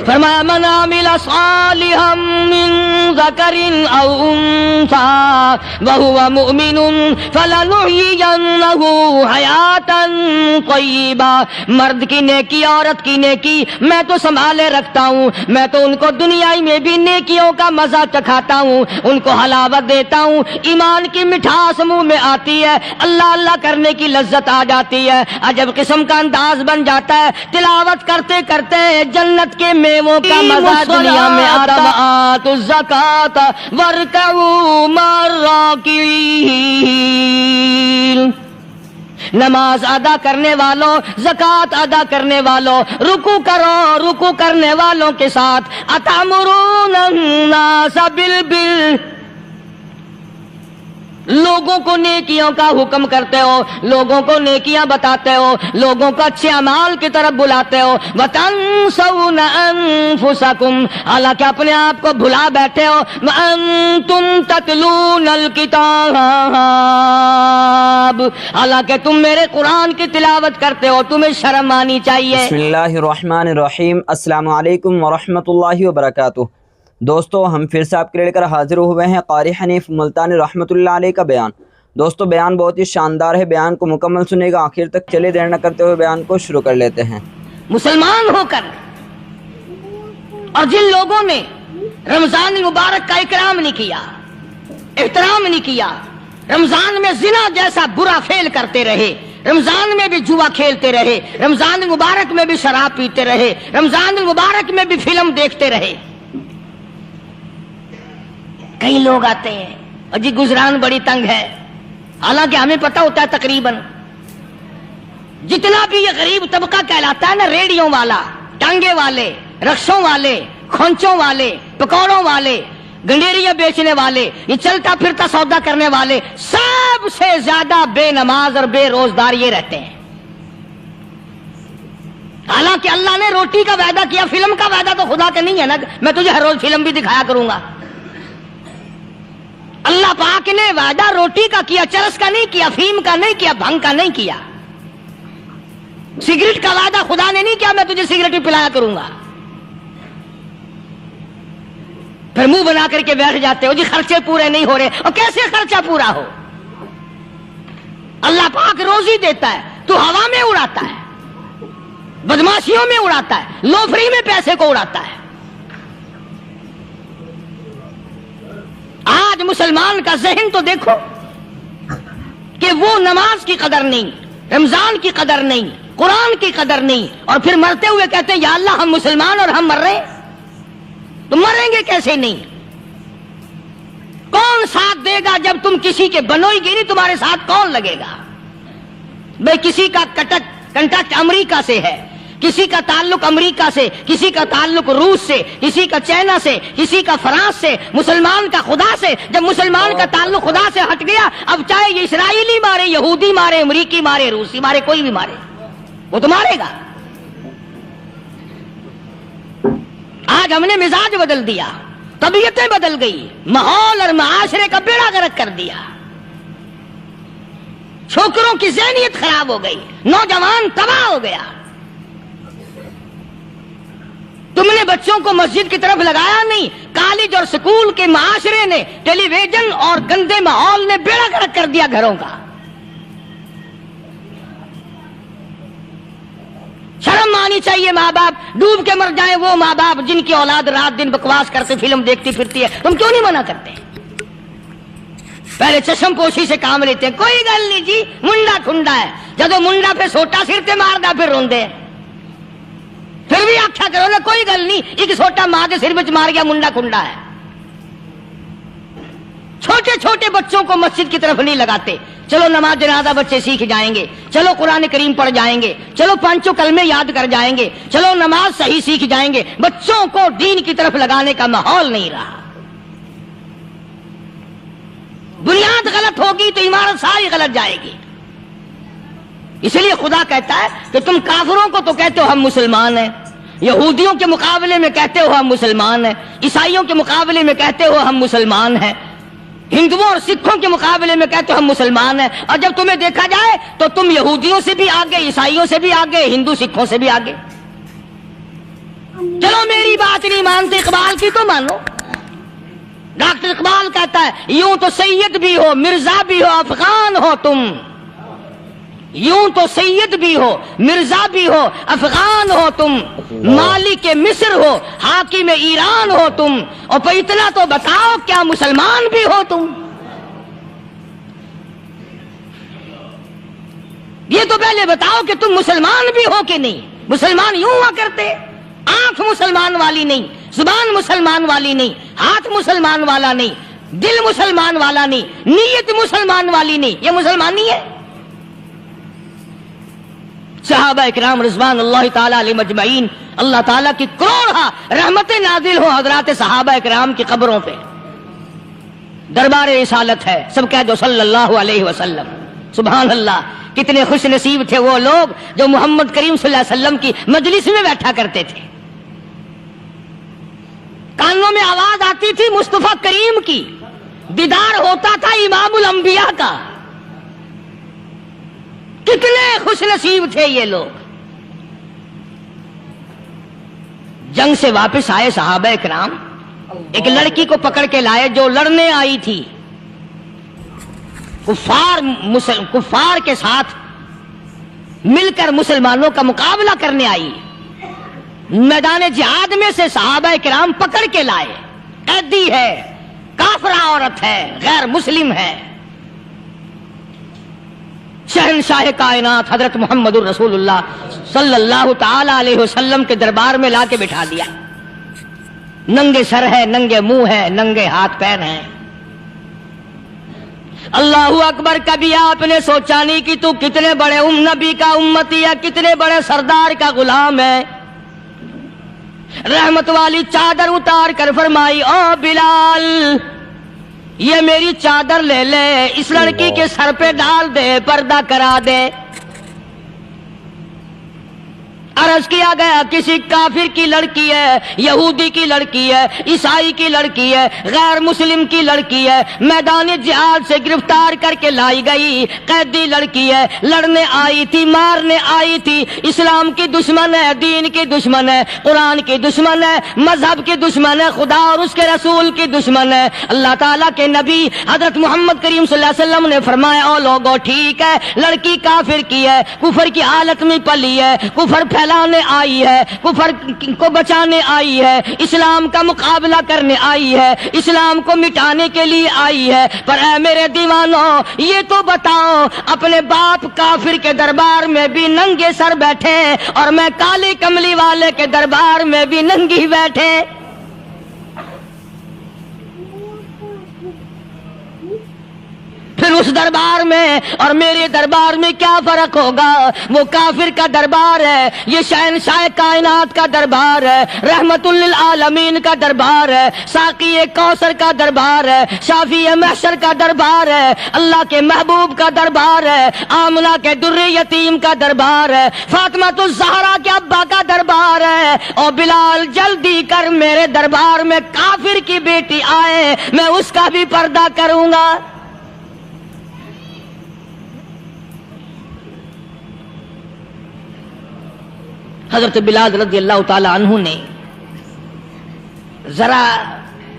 فرمایا من عمل صالحا من ذکر او انثى وهو مؤمن فلنحيينه حیاتا طیبہ. مرد کی نیکی عورت کی نیکی میں تو سنبھالے رکھتا ہوں، میں تو ان کو دنیا میں بھی نیکیوں کا مزہ چکھاتا ہوں، ان کو حلاوت دیتا ہوں، ایمان کی مٹھاس منہ میں آتی ہے، اللہ اللہ کرنے کی لذت آ جاتی ہے، عجب قسم کا انداز بن جاتا ہے، تلاوت کرتے کرتے جنت کے میووں کا مزہ دنیا میں آتا. آتوا الزکاۃ وارکعوا مع الراکعین. نماز ادا کرنے والوں، زکوٰۃ ادا کرنے والوں، رکوع کرو، رکوع کرنے والوں کے ساتھ. اتامرون الناس بالبر، لوگوں کو نیکیوں کا حکم کرتے ہو، لوگوں کو نیکیاں بتاتے ہو، لوگوں کو اچھے اعمال کی طرف بلاتے ہو. وتنسون انفسکم، حالانکہ اپنے آپ کو بھلا بیٹھے ہو. وانتم تتلون الکتاب، حالانکہ تم میرے قرآن کی تلاوت کرتے ہو، تمہیں شرم آنی چاہیے. بسم اللہ الرحمن الرحیم. السلام علیکم ورحمۃ اللہ وبرکاتہ. دوستو ہم پھر سے آپ کے لے کر حاضر ہوئے ہیں قاری حنیف ملتانی رحمۃ اللہ علیہ کا بیان. دوستو بیان بہت ہی شاندار ہے، بیان کو مکمل سنیے گا آخر تک. چلے دیر نہ کرتے ہوئے بیان کو شروع کر لیتے ہیں. مسلمان ہو کر اور جن لوگوں نے رمضان مبارک کا اکرام نہیں کیا، احترام نہیں کیا، رمضان میں زنا جیسا برا فعل کرتے رہے، رمضان میں بھی جوا کھیلتے رہے، رمضان مبارک میں بھی شراب پیتے رہے، رمضان مبارک میں بھی فلم دیکھتے رہے. کئی لوگ آتے ہیں اور جی گزران بڑی تنگ ہے، حالانکہ ہمیں پتہ ہوتا ہے تقریباً جتنا بھی یہ غریب طبقہ کہلاتا ہے نا، ریڑیوں والا، ٹانگے والے، رکشوں والے، کھونچوں والے، پکوڑوں والے، گنڈیریاں بیچنے والے، یہ چلتا پھرتا سودا کرنے والے، سب سے زیادہ بے نماز اور بے روزدار یہ رہتے ہیں. حالانکہ اللہ نے روٹی کا وعدہ کیا، فلم کا وعدہ تو خدا کا نہیں ہے نا، میں تجھے ہر روز فلم بھی دکھایا کروں گا. اللہ پاک نے وعدہ روٹی کا کیا، چرس کا نہیں کیا، فیم کا نہیں کیا، بھنگ کا نہیں کیا. سگریٹ کا وعدہ خدا نے نہیں کیا میں تجھے سگریٹ بھی پلایا کروں گا. پھر منہ بنا کر کے بیٹھ جاتے ہو جی خرچے پورے نہیں ہو رہے. اور کیسے خرچہ پورا ہو؟ اللہ پاک روزی دیتا ہے، تو ہوا میں اڑاتا ہے، بدماشیوں میں اڑاتا ہے، لوفری میں پیسے کو اڑاتا ہے. آج مسلمان کا ذہن تو دیکھو کہ وہ نماز کی قدر نہیں، رمضان کی قدر نہیں، قرآن کی قدر نہیں، اور پھر مرتے ہوئے کہتے ہیں یا اللہ ہم مسلمان اور ہم مر رہے ہیں. تو مریں گے کیسے نہیں؟ کون ساتھ دے گا جب تم کسی کے بنوئی گی نہیں؟ تمہارے ساتھ کون لگے گا؟ بھئی کسی کا کنٹیکٹ امریکہ سے ہے، کسی کا تعلق امریکہ سے، کسی کا تعلق روس سے، کسی کا چائنا سے، کسی کا فرانس سے، مسلمان کا خدا سے. جب مسلمان کا تعلق خدا سے ہٹ گیا، اب چاہے یہ اسرائیلی مارے، یہودی مارے، امریکی مارے، روسی مارے، کوئی بھی مارے، وہ تو مارے گا. آج ہم نے مزاج بدل دیا، طبیعتیں بدل گئی، ماحول اور معاشرے کا بیڑا غرق کر دیا. چھوکروں کی ذہنیت خراب ہو گئی، نوجوان تباہ ہو گیا. تم نے بچوں کو مسجد کی طرف لگایا نہیں، کالج اور سکول کے معاشرے نے، ٹیلی ویژن اور گندے ماحول نے بیڑا غرق کر دیا گھروں کا. شرم آنی چاہیے. ماں باپ ڈوب کے مر جائیں، وہ ماں باپ جن کی اولاد رات دن بکواس کرتے فلم دیکھتی پھرتی ہے، تم کیوں نہیں منع کرتے؟ پہلے چشم پوشی سے کام لیتے ہیں، کوئی گل نہیں جی منڈا ٹھنڈا ہے. جدو منڈا پہ سوٹا سر تے ماردا پھر روندے، پھر بھی آخیا کرو نا کوئی گل نہیں، ایک سوٹا ماں کے سر وچ مار گیا، منڈا کھنڈا ہے. چھوٹے چھوٹے بچوں کو مسجد کی طرف نہیں لگاتے. چلو نماز جنازہ بچے سیکھ جائیں گے، چلو قرآن کریم پڑھ جائیں گے، چلو پانچوں کلمے یاد کر جائیں گے، چلو نماز صحیح سیکھ جائیں گے. بچوں کو دین کی طرف لگانے کا ماحول نہیں رہا. بنیاد غلط ہوگی تو عمارت ساری غلط جائے گی. اس لیے خدا کہتا ہے کہ تم کافروں کو تو کہتے ہو ہم مسلمان ہیں، یہودیوں کے مقابلے میں کہتے ہو ہم مسلمان ہیں، عیسائیوں کے مقابلے میں کہتے ہو ہم مسلمان ہیں، ہندوؤں اور سکھوں کے مقابلے میں کہتے ہو ہم مسلمان ہیں. اور جب تمہیں دیکھا جائے تو تم یہودیوں سے بھی آگے، عیسائیوں سے بھی آگے، ہندو سکھوں سے بھی آگے. چلو میری میری بات نہیں مانتے اقبال کی تو مانو. ڈاکٹر اقبال کہتا ہے یوں تو سید بھی ہو مرزا بھی ہو افغان ہو تم, یوں تو سید بھی ہو مرزا بھی ہو افغان ہو تم, مالک مصر ہو حاکم ایران ہو تم, اور پھر اتنا تو بتاؤ کیا مسلمان بھی ہو تم. یہ تو پہلے بتاؤ کہ تم مسلمان بھی ہو کہ نہیں. مسلمان یوں ہوا کرتے, آنکھ مسلمان والی نہیں, زبان مسلمان والی نہیں, ہاتھ مسلمان والا نہیں, دل مسلمان والا نہیں, نیت مسلمان والی نہیں. یہ مسلمان نہیں ہے. صحابہ اکرام رضوان اللہ تعالی علیہ مجمعین, اللہ تعالیٰ کی کروڑ رحمت نازل ہو حضرات صحابہ اکرام کی قبروں پہ. دربار رسالت ہے, سب کہہ دو صلی اللہ علیہ وسلم. سبحان اللہ, کتنے خوش نصیب تھے وہ لوگ جو محمد کریم صلی اللہ علیہ وسلم کی مجلس میں بیٹھا کرتے تھے. کانوں میں آواز آتی تھی مصطفیٰ کریم کی, دیدار ہوتا تھا امام الانبیاء کا. کتنے خوش نصیب تھے یہ لوگ. جنگ سے واپس آئے صحابہ اکرام, ایک لڑکی کو پکڑ کے لائے جو لڑنے آئی تھی, کفار کے ساتھ مل کر مسلمانوں کا مقابلہ کرنے آئی. میدان جہاد میں سے صحابہ کرام پکڑ کے لائے. قیدی ہے, کافرہ عورت ہے, غیر مسلم ہے. شہنشاہ کائنات حضرت محمد الرسول اللہ صلی اللہ تعالی علیہ وسلم کے دربار میں لا کے بٹھا دیا. ننگے سر ہے, ننگے منہ ہے, ننگے ہاتھ پیر ہیں. اللہ اکبر. کبھی آپ نے سوچا نہیں کہ تو کتنے بڑے نبی کا امتی ہے, کتنے بڑے سردار کا غلام ہے. رحمت والی چادر اتار کر فرمائی او بلال یہ میری چادر لے لے, اس لڑکی کے سر پہ ڈال دے, پردہ کرا دے. عرض کیا گیا کسی کافر کی لڑکی ہے, یہودی کی لڑکی ہے, عیسائی کی لڑکی ہے, غیر مسلم کی لڑکی ہے, میدان جہاد سے گرفتار کر کے لائی گئی, قیدی لڑکی ہے, لڑنے آئی تھی, مارنے آئی تھی, اسلام کی دشمن ہے, دین کی دشمن ہے, قرآن کی دشمن ہے, مذہب کی دشمن ہے, خدا اور اس کے رسول کی دشمن ہے. اللہ تعالیٰ کے نبی حضرت محمد کریم صلی اللہ علیہ وسلم نے فرمایا او لوگو ٹھیک ہے, لڑکی کافر کی ہے, کفر کی حالت میں پلی ہے, کفر پھیلانے آئی ہے, کفر کو بچانے آئی ہے, اسلام کا مقابلہ کرنے آئی ہے, اسلام کو مٹانے کے لیے آئی ہے. پر اے میرے دیوانوں یہ تو بتاؤ اپنے باپ کافر کے دربار میں بھی ننگے سر بیٹھے اور میں کالی کملی والے کے دربار میں بھی ننگی بیٹھے. پھر اس دربار میں اور میرے دربار میں کیا فرق ہوگا؟ وہ کافر کا دربار ہے, یہ شہنشاہ کائنات کا دربار ہے, رحمت للعالمین کا دربار ہے, ساقی کوثر کا دربار ہے, شافی محشر کا دربار ہے, اللہ کے محبوب کا دربار ہے, آمنہ کے در یتیم کا دربار ہے, فاطمہ الزہرا کے ابا کا دربار ہے. اور بلال جلدی کر میرے دربار میں کافر کی بیٹی آئے, میں اس کا بھی پردہ کروں گا. حضرت بلال رضی اللہ تعالی عنہ نے ذرا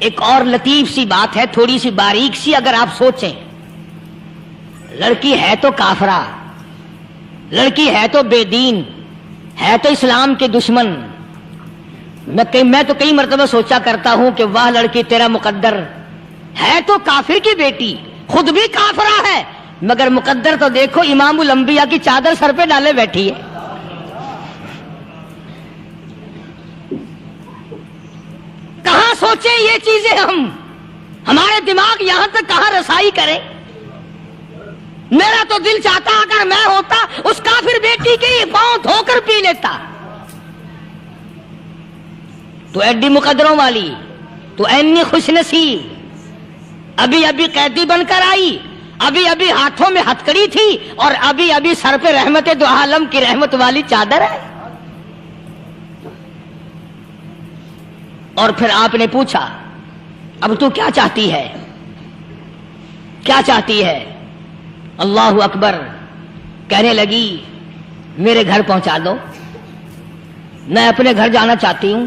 ایک اور لطیف سی بات ہے, تھوڑی سی باریک سی, اگر آپ سوچیں, لڑکی ہے تو کافرہ, لڑکی ہے تو بے دین, ہے تو اسلام کے دشمن. میں تو کئی مرتبہ سوچا کرتا ہوں کہ واہ لڑکی تیرا مقدر, ہے تو کافر کی بیٹی, خود بھی کافرہ ہے, مگر مقدر تو دیکھو امام الانبیاء کی چادر سر پہ ڈالے بیٹھی ہے. کہاں سوچیں یہ چیزیں, ہمارے دماغ یہاں تک کہاں رسائی کرے. میرا تو دل چاہتا اگر میں ہوتا اس کافر بیٹی کے ہی پاؤں دھو کر پی لیتا. تو ایڈی مقدروں والی, تو اینی خوش نصیب, ابھی ابھی قیدی بن کر آئی, ابھی ابھی ہاتھوں میں ہتکڑی تھی, اور ابھی ابھی سر پہ رحمت دو عالم کی رحمت والی چادر ہے. اور پھر آپ نے پوچھا اب تو کیا چاہتی ہے, کیا چاہتی ہے؟ اللہ اکبر. کہنے لگی میرے گھر پہنچا دو, میں اپنے گھر جانا چاہتی ہوں,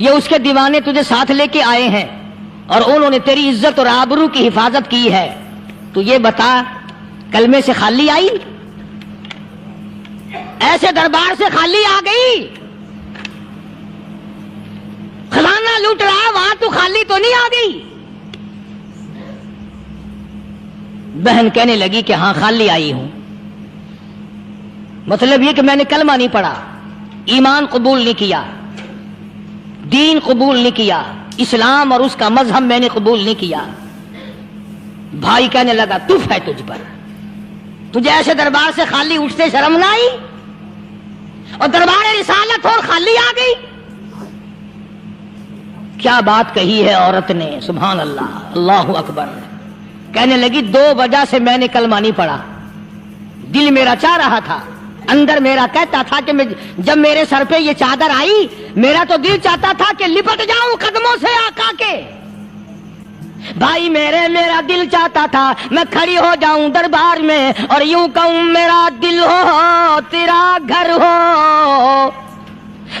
یہ اس کے دیوانے تجھے ساتھ لے کے آئے ہیں اور انہوں نے تیری عزت اور آبرو کی حفاظت کی ہے، تو یہ بتا کلمے سے خالی آئی؟ ایسے دربار سے خالی آ گئی؟ خزانہ لوٹ رہا وہاں تو خالی تو نہیں آ گئی؟ بہن کہنے لگی کہ ہاں خالی آئی ہوں، مطلب یہ کہ میں نے کلمہ نہیں پڑھا، ایمان قبول نہیں کیا، دین قبول نہیں کیا، اسلام اور اس کا مذہب میں نے قبول نہیں کیا۔ بھائی کہنے لگا تف ہے تجھ پر، تجھے ایسے دربار سے خالی اٹھتے شرم نہ آئی؟ اور دربار رسالت اور خالی آ گئی؟ کیا بات کہی ہے عورت نے، سبحان اللہ، اللہ اکبر۔ کہنے لگی 2 وجہ سے میں نے کلمہ نہیں پڑھا، دل میرا چاہ رہا تھا، اندر میرا کہتا تھا کہ جب میرے سر پہ یہ چادر آئی میرا تو دل چاہتا تھا کہ لپٹ جاؤں قدموں سے آقا کے۔ بھائی میرا دل چاہتا تھا میں کھڑی ہو جاؤں دربار میں اور یوں کہوں میرا دل ہو تیرا گھر ہو،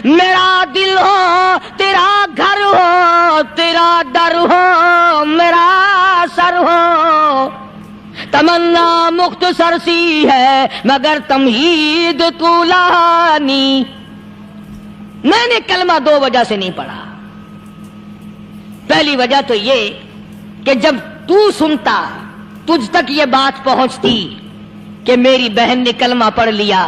میرا دل ہو تیرا گھر ہو، تیرا در ہو میرا سر ہو۔ تمنا مختصر سی ہے مگر تمہید طولانی۔ میں نے کلمہ 2 وجہ سے نہیں پڑھا۔ پہلی وجہ تو یہ کہ جب تو سنتا، تجھ تک یہ بات پہنچتی کہ میری بہن نے کلمہ پڑھ لیا،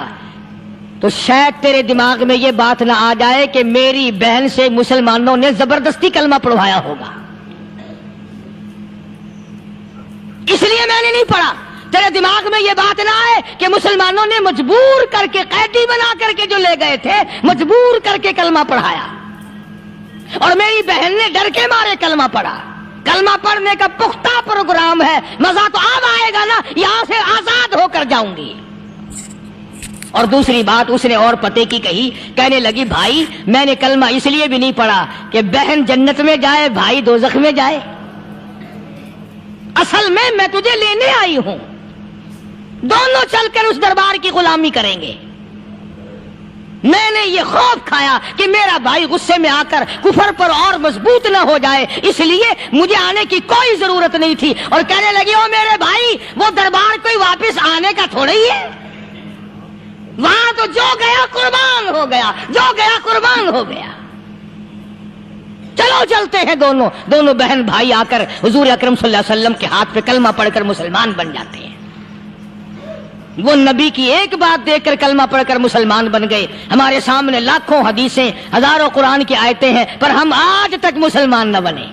تو شاید تیرے دماغ میں یہ بات نہ آ جائے کہ میری بہن سے مسلمانوں نے زبردستی کلمہ پڑھوایا ہوگا، اس لیے میں نے نہیں پڑھا۔ تیرے دماغ میں یہ بات نہ آئے کہ مسلمانوں نے مجبور کر کے، قیدی بنا کر کے جو لے گئے تھے، مجبور کر کے کلمہ پڑھایا اور میری بہن نے ڈر کے مارے کلمہ پڑھا۔ کلمہ پڑھنے کا پختہ پروگرام ہے، مزہ تو اب آئے گا نا، یہاں سے آزاد ہو کر جاؤں گی۔ اور دوسری بات اس نے اور پتے کی کہی، کہنے لگی بھائی میں نے کلمہ اس لیے بھی نہیں پڑھا کہ بہن جنت میں جائے بھائی دوزخ میں جائے، اصل میں تجھے لینے آئی ہوں، دونوں چل کر اس دربار کی غلامی کریں گے۔ میں نے یہ خوف کھایا کہ میرا بھائی غصے میں آ کر کفر پر اور مضبوط نہ ہو جائے، اس لیے مجھے آنے کی کوئی ضرورت نہیں تھی۔ اور کہنے لگی او میرے بھائی وہ دربار کوئی واپس آنے کا تھوڑا ہی ہے، وہاں تو جو گیا قربان ہو گیا، جو گیا قربان ہو گیا۔ چلو چلتے ہیں دونوں بہن بھائی آ کر حضور اکرم صلی اللہ علیہ وسلم کے ہاتھ پہ کلمہ پڑھ کر مسلمان بن جاتے ہیں۔ وہ نبی کی ایک بات دیکھ کر کلمہ پڑھ کر مسلمان بن گئے۔ ہمارے سامنے لاکھوں حدیثیں، ہزاروں قرآن کی آیتیں ہیں، پر ہم آج تک مسلمان نہ بنے۔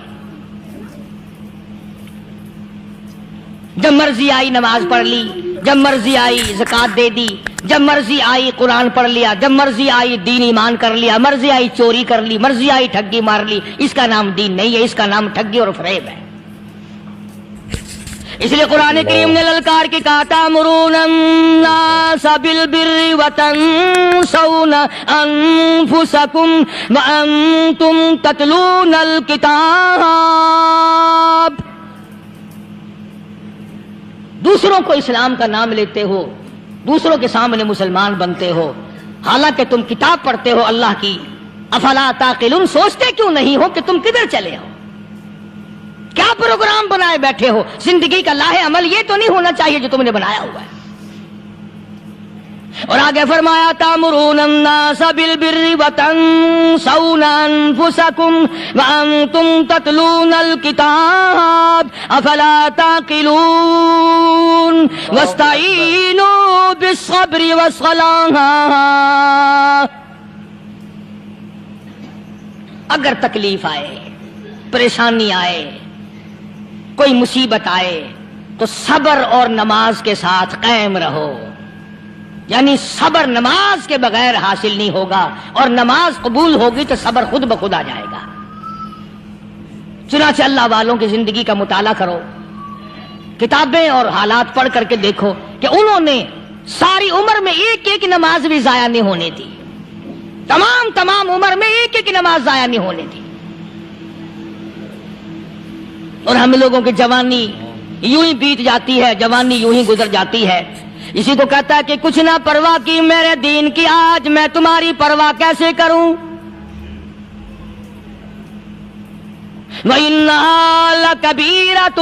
جب مرضی آئی نماز پڑھ لی، جب مرضی آئی زکات دے دی، جب مرضی آئی قرآن پڑھ لیا، جب مرضی آئی دین ایمان کر لیا، مرضی آئی چوری کر لی، مرضی آئی ٹھگی مار لی۔ اس کا نام دین نہیں ہے، اس کا نام ٹھگی اور فریب ہے۔ اس لیے قرآن کریم نے للکار کے کہا تأمرون الناس بالبر وتنسون انفسکم وانتم تتلون الکتاب۔ دوسروں کو اسلام کا نام لیتے ہو، دوسروں کے سامنے مسلمان بنتے ہو، حالانکہ تم کتاب پڑھتے ہو اللہ کی۔ افلا تعقلون، سوچتے کیوں نہیں ہو کہ تم کدھر چلے ہو؟ کیا پروگرام بنائے بیٹھے ہو؟ زندگی کا لاہ عمل یہ تو نہیں ہونا چاہیے جو تم نے بنایا ہوا ہے۔ اور آگے فرمایا تأمرون الناس بالبر وتنسون انفسکم وانتم تتلون الکتاب افلا تعقلون واستعینوا بالصبر والصلاة۔ اگر تکلیف آئے، پریشانی آئے، کوئی مصیبت آئے تو صبر اور نماز کے ساتھ قائم رہو۔ یعنی صبر نماز کے بغیر حاصل نہیں ہوگا، اور نماز قبول ہوگی تو صبر خود بخود آ جائے گا۔ چنانچہ اللہ والوں کی زندگی کا مطالعہ کرو، کتابیں اور حالات پڑھ کر کے دیکھو کہ انہوں نے ساری عمر میں ایک ایک نماز بھی ضائع نہیں ہونے دی، تمام عمر میں ایک ایک نماز ضائع نہیں ہونے دی۔ اور ہم لوگوں کی جوانی یوں ہی بیت جاتی ہے، جوانی یوں ہی گزر جاتی ہے۔ اسی کو کہتا ہے کہ کچھ نہ پرواہ کی میرے دین کی، آج میں تمہاری پرواہ کیسے کروں؟ وَإِنَّهَا لَكَبِيرَةٌ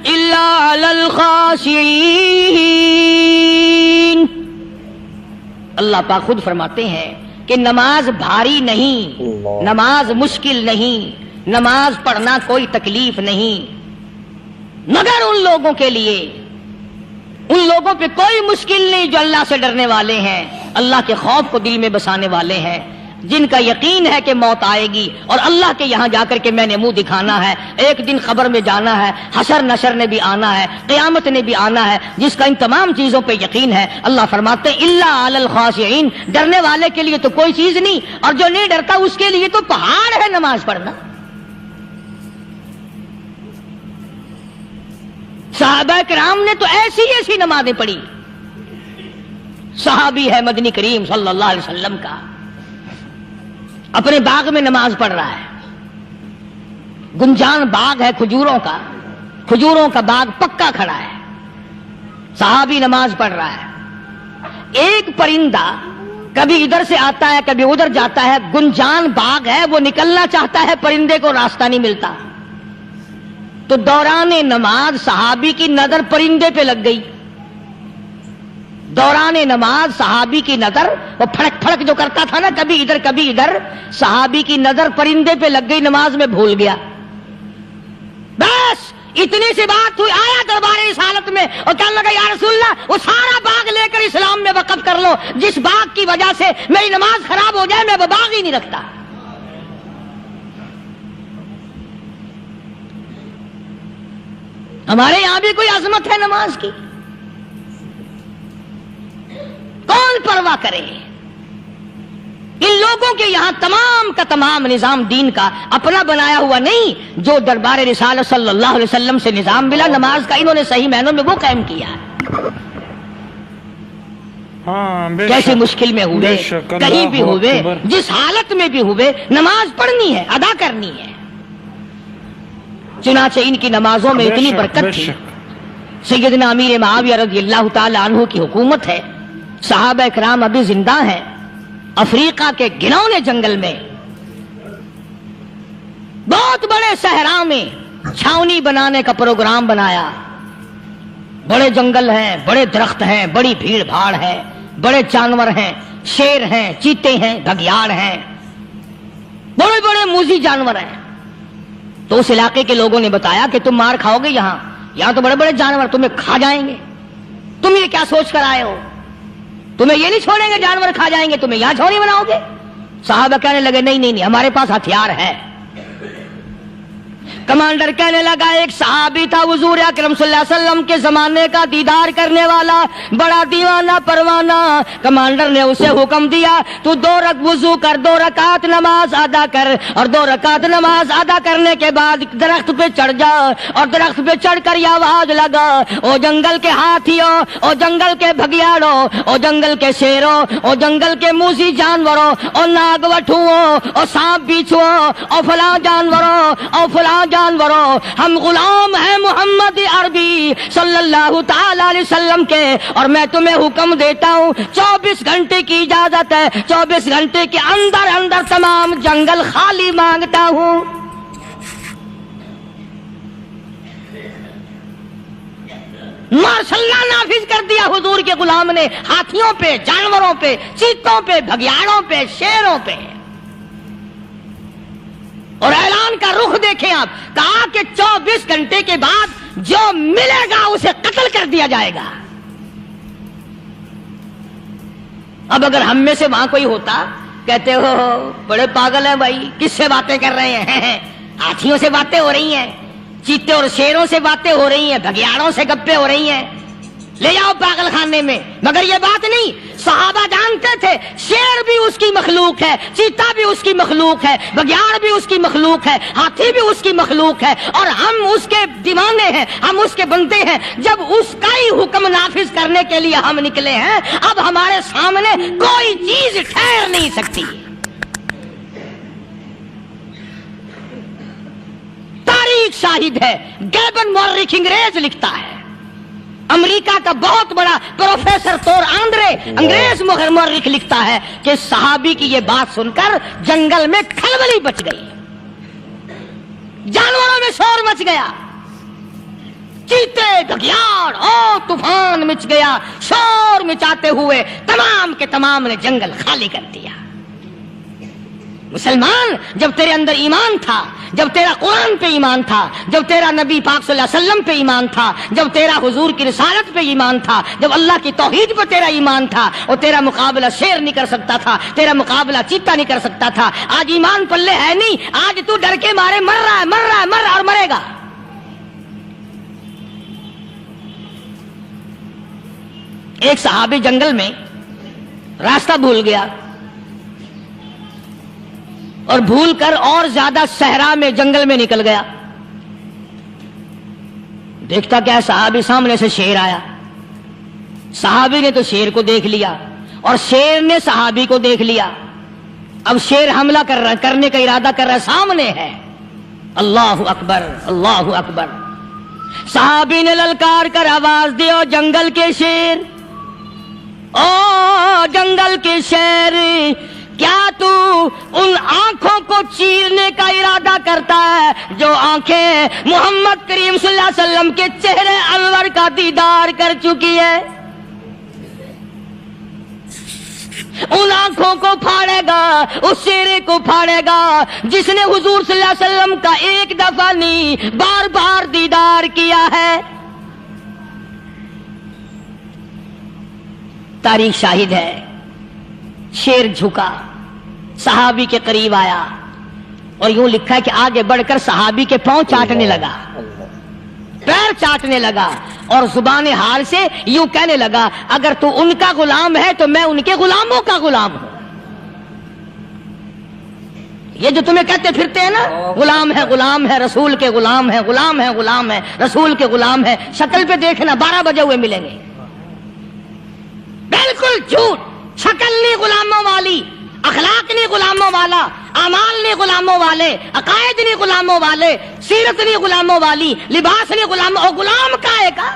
إِلَّا عَلَى الْخَاشِعِينَ۔ اللہ پاک خود فرماتے ہیں کہ نماز بھاری نہیں، نماز مشکل نہیں، نماز پڑھنا کوئی تکلیف نہیں، مگر ان لوگوں کے لیے، ان لوگوں پہ کوئی مشکل نہیں جو اللہ سے ڈرنے والے ہیں، اللہ کے خوف کو دل میں بسانے والے ہیں، جن کا یقین ہے کہ موت آئے گی اور اللہ کے یہاں جا کر کے میں نے منہ دکھانا ہے، ایک دن قبر میں جانا ہے، حشر نشر نے بھی آنا ہے، قیامت نے بھی آنا ہے، جس کا ان تمام چیزوں پہ یقین ہے۔ اللہ فرماتے ہیں الا علی الخاشعین، ڈرنے والے کے لیے تو کوئی چیز نہیں، اور جو نہیں ڈرتا اس کے لیے تو پہاڑ ہے نماز پڑھنا۔ صحابہ کرام نے تو ایسی ایسی نمازیں پڑھی۔ صحابی ہے مدنی کریم صلی اللہ علیہ وسلم کا، اپنے باغ میں نماز پڑھ رہا ہے، گنجان باغ ہے کھجوروں کا، کھجوروں کا باغ پکا کھڑا ہے، صحابی نماز پڑھ رہا ہے، ایک پرندہ کبھی ادھر سے آتا ہے کبھی ادھر جاتا ہے، گنجان باغ ہے، وہ نکلنا چاہتا ہے، پرندے کو راستہ نہیں ملتا، تو دوران نماز صحابی کی نظر پرندے پہ لگ گئی، دوران نماز صحابی کی نظر، وہ پھڑک پھڑک جو کرتا تھا نا کبھی ادھر کبھی ادھر، صحابی کی نظر پرندے پہ لگ گئی، نماز میں بھول گیا۔ بس اتنی سی بات ہوئی، آیا دربار رسالت میں اور کہنے لگا یا رسول اللہ وہ سارا باغ لے کر اسلام میں وقف کر لو، جس باغ کی وجہ سے میری نماز خراب ہو جائے میں وہ باغ ہی نہیں رکھتا۔ ہمارے یہاں بھی کوئی عظمت ہے نماز کی؟ کون پرواہ کرے؟ ان لوگوں کے یہاں تمام کا تمام نظام دین کا اپنا بنایا ہوا نہیں، جو دربار رسالت صلی اللہ علیہ وسلم سے نظام ملا نماز کا، انہوں نے صحیح معنوں میں وہ قائم کیا ہے۔ کیسے مشکل میں ہوئے، کہیں بھی ہوئے، جس حالت میں بھی ہوئے، نماز پڑھنی ہے، ادا کرنی ہے۔ چنانچہ ان کی نمازوں میں اتنی برکت تھی، سیدنا امیر معاویہ رضی اللہ تعالی عنہ کی حکومت ہے، صحابہ کرام ابھی زندہ ہیں، افریقہ کے گھنونے جنگل میں بہت بڑے صحرا میں چھاونی بنانے کا پروگرام بنایا، بڑے جنگل ہیں، بڑے درخت ہیں، بڑی بھیڑ بھاڑ ہے، بڑے جانور ہیں، شیر ہیں، چیتے ہیں، گھگیاڑ ہیں، بڑے بڑے موذی جانور ہیں۔ تو اس علاقے کے لوگوں نے بتایا کہ تم مار کھاؤ گے، یہاں تو بڑے بڑے جانور تمہیں کھا جائیں گے، تم یہ کیا سوچ کر آئے ہو؟ تمہیں یہ نہیں چھوڑیں گے، جانور کھا جائیں گے، تمہیں یہاں چھوڑی بناؤ گے؟ صحابہ کہنے لگے نہیں ہمارے پاس ہتھیار ہے۔ کمانڈر کہنے لگا، ایک صحابی تھا حضور اکرم صلی اللہ علیہ وسلم کے زمانے کا دیدار کرنے والا، بڑا دیوانہ پروانہ، کمانڈر نے اسے حکم دیا تو 2 وضو کر، 2 رکعت نماز ادا کر، اور 2 رکعت نماز ادا کرنے کے بعد درخت پہ چڑھ جا، اور درخت پہ چڑھ کر یہ آواز لگا، او جنگل کے ہاتھیوں، او جنگل کے بھگیاڑوں، او جنگل کے شیروں، او جنگل کے موذی جانوروں، او ناگ وٹھوؤں، او سانپ بیچھوں، او فلاں جانوروں، او فلاں جانوروں، ہم غلام ہیں محمد عربی صلی اللہ تعالی علیہ وسلم کے، اور میں تمہیں حکم دیتا ہوں 24 گھنٹے کی اجازت ہے، 24 گھنٹے کے اندر اندر تمام جنگل خالی مانگتا ہوں۔ ماشاء اللہ نافذ کر دیا حضور کے غلام نے، ہاتھیوں پہ، جانوروں پہ، چیتوں پہ، بھگیاڑوں پہ، شیروں پہ، اور اعلان کا رخ دیکھیں آپ، کہا کہ 24 گھنٹے کے بعد جو ملے گا اسے قتل کر دیا جائے گا۔ اب اگر ہم میں سے وہاں کوئی ہوتا، کہتے ہو بڑے پاگل ہیں بھائی، کس سے باتیں کر رہے ہیں؟ ہاتھیوں سے باتیں ہو رہی ہیں، چیتے اور شیروں سے باتیں ہو رہی ہیں، بھگیاڑوں سے گپیں ہو رہی ہیں، لے جاؤ پاگل خانے میں۔ مگر یہ بات نہیں، صحابہ جانتے تھے شیر بھی اس کی مخلوق ہے، چیتا بھی اس کی مخلوق ہے، بگیاڑ بھی اس کی مخلوق ہے، ہاتھی بھی اس کی مخلوق ہے، اور ہم اس کے دیوانے ہیں، ہم اس کے بندے ہیں۔ جب اس کا ہی حکم نافذ کرنے کے لیے ہم نکلے ہیں، اب ہمارے سامنے کوئی چیز ٹھہر نہیں سکتی۔ تاریخ شاہد ہے، گیبن مورخ انگریز لکھتا ہے، امریکہ کا بہت بڑا پروفیسر تور آندرے انگریز مورخ لکھتا ہے کہ صحابی کی یہ بات سن کر جنگل میں کھلبلی بچ گئی، جانور میں شور مچ گیا، چیتے گھگیاڑ اور طوفان مچ گیا، شور مچاتے ہوئے تمام کے تمام نے جنگل خالی کر دیا۔ مسلمان، جب تیرے اندر ایمان تھا، جب تیرا قرآن پہ ایمان تھا، جب تیرا نبی پاک صلی اللہ علیہ وسلم پہ ایمان تھا، جب تیرا حضور کی رسالت پہ ایمان تھا، جب اللہ کی توحید پہ تیرا ایمان تھا، اور تیرا مقابلہ شیر نہیں کر سکتا تھا، تیرا مقابلہ چیتا نہیں کر سکتا تھا۔ آج ایمان پلے ہے نہیں، آج تو ڈر کے مارے مر رہا ہے اور مرے گا۔ ایک صحابی جنگل میں راستہ بھول گیا اور بھول کر اور زیادہ صحرا میں جنگل میں نکل گیا۔ دیکھتا کیا، صحابی سامنے سے شیر آیا۔ صحابی نے تو شیر کو دیکھ لیا اور شیر نے صحابی کو دیکھ لیا۔ اب شیر حملہ کرنے کا ارادہ کر رہا ہے، سامنے ہے۔ اللہ اکبر، اللہ اکبر۔ صحابی نے للکار کر آواز دی، او جنگل کے شیر، او جنگل کے شیر، کیا تو ان آنکھوں کو چیرنے کا ارادہ کرتا ہے جو آنکھیں محمد کریم صلی اللہ علیہ وسلم کے چہرے انور کا دیدار کر چکی ہے؟ ان آنکھوں کو پھاڑے گا، اس چہرے کو پھاڑے گا جس نے حضور صلی اللہ علیہ وسلم کا ایک دفعہ نہیں بار بار دیدار کیا ہے۔ تاریخ شاہد ہے، شیر جھکا، صحابی کے قریب آیا اور یوں لکھا ہے کہ آگے بڑھ کر صحابی کے پاؤں چاٹنے لگا، پیر چاٹنے لگا اور زبان حال سے یوں کہنے لگا، اگر تو ان کا غلام ہے تو میں ان کے غلاموں کا غلام ہوں۔ یہ جو تمہیں کہتے پھرتے ہیں نا، غلام ہے رسول کے، غلام ہے رسول کے، غلام ہے، شکل پہ دیکھنا 12 بجے ہوئے ملیں گے۔ بالکل جھوٹ، شکل نہیں غلاموں والی، اخلاق نہیں غلاموں والا، اعمال نہیں غلاموں والے، عقائد نہیں غلاموں والے، سیرت نہیں غلاموں والی، لباس نہیں غلاموں، اور غلام کائے کا؟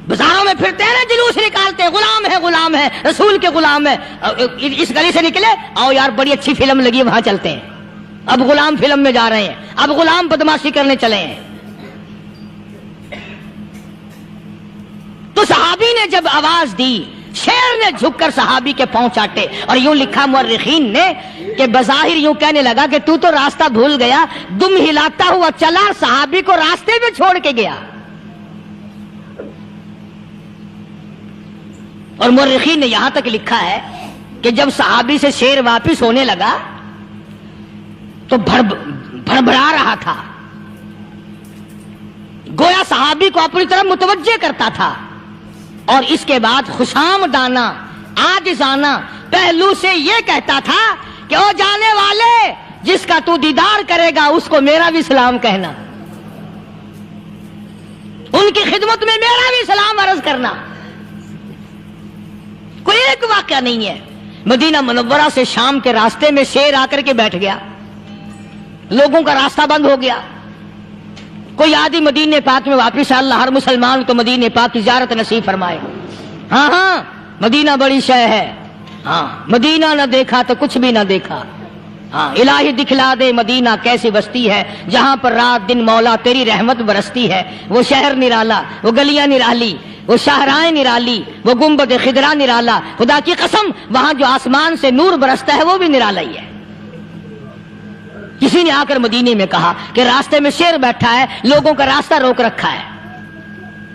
بازاروں میں پھرتے ہیں نا، جلوس نکالتے ہیں، غلام ہے رسول کے غلام ہے۔ اس گلی سے نکلے، آؤ یار بڑی اچھی فلم لگی، وہاں چلتے ہیں۔ اب غلام فلم میں جا رہے ہیں، اب غلام بدماشی کرنے چلے ہیں۔ تو صحابی نے جب آواز دی، شیر نے جھک کر صحابی کے پاؤں چاٹے، اور یوں لکھا مورخین نے کہ بظاہر یوں کہنے لگا کہ تو راستہ بھول گیا، دم ہلاتا ہوا چلا، صحابی کو راستے میں چھوڑ کے گیا۔ اور مورخین نے یہاں تک لکھا ہے کہ جب صحابی سے شیر واپس ہونے لگا تو بھڑبڑا رہا تھا، گویا صحابی کو اپنی طرف متوجہ کرتا تھا، اور اس کے بعد خوشامدانہ عاجزانہ پہلو سے یہ کہتا تھا کہ او جانے والے، جس کا تو دیدار کرے گا اس کو میرا بھی سلام کہنا، ان کی خدمت میں میرا بھی سلام عرض کرنا۔ کوئی ایک واقعہ نہیں ہے۔ مدینہ منورہ سے شام کے راستے میں شیر آ کر کے بیٹھ گیا، لوگوں کا راستہ بند ہو گیا۔ کوئی آدمی مدینہ پاک میں واپس، اللہ ہر مسلمان کو مدینہ پاک کی زیارت نصیب فرمائے۔ ہاں مدینہ بڑی شے ہے، ہاں مدینہ نہ دیکھا تو کچھ بھی نہ دیکھا، ہاں الہی دکھلا دے مدینہ کیسی بستی ہے، جہاں پر رات دن مولا تیری رحمت برستی ہے۔ وہ شہر نرالا، وہ گلیاں نرالی، وہ شاہراہیں نرالی، وہ گنبد خضرا نرالا، خدا کی قسم وہاں جو آسمان سے نور برستا ہے وہ بھی نرالا ہی ہے۔ کسی نے آ کر مدینے میں کہا کہ راستے میں شیر بیٹھا ہے، لوگوں کا راستہ روک رکھا ہے۔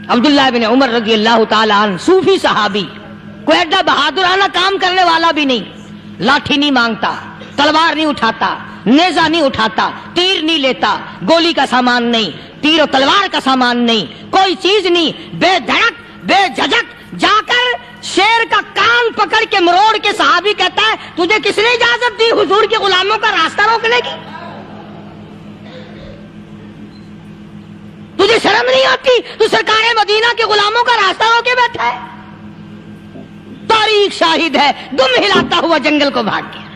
عبداللہ بن عمر رضی اللہ تعالی عنہ، صوفی صحابی، کوئی ایڈا بہادرانہ کام کرنے والا بھی نہیں، لاٹھی نہیں مانگتا، تلوار نہیں اٹھاتا، نیزہ نہیں اٹھاتا، تیر نہیں لیتا، گولی کا سامان نہیں، تیر و تلوار کا سامان نہیں، کوئی چیز نہیں، بے دھڑک بے جھجک جا کر شیر کا کان پکڑ کے مروڑ کے صحابی کہتا ہے، تجھے کس نے اجازت دی حضور کے غلاموں کا راستہ روکنے کی؟ تجھے شرم نہیں آتی؟ تو سرکار مدینہ کے غلاموں کا راستہ روکے بیٹھا ہے۔ تاریخ شاہد ہے، دم ہلاتا ہوا جنگل کو بھاگ گیا۔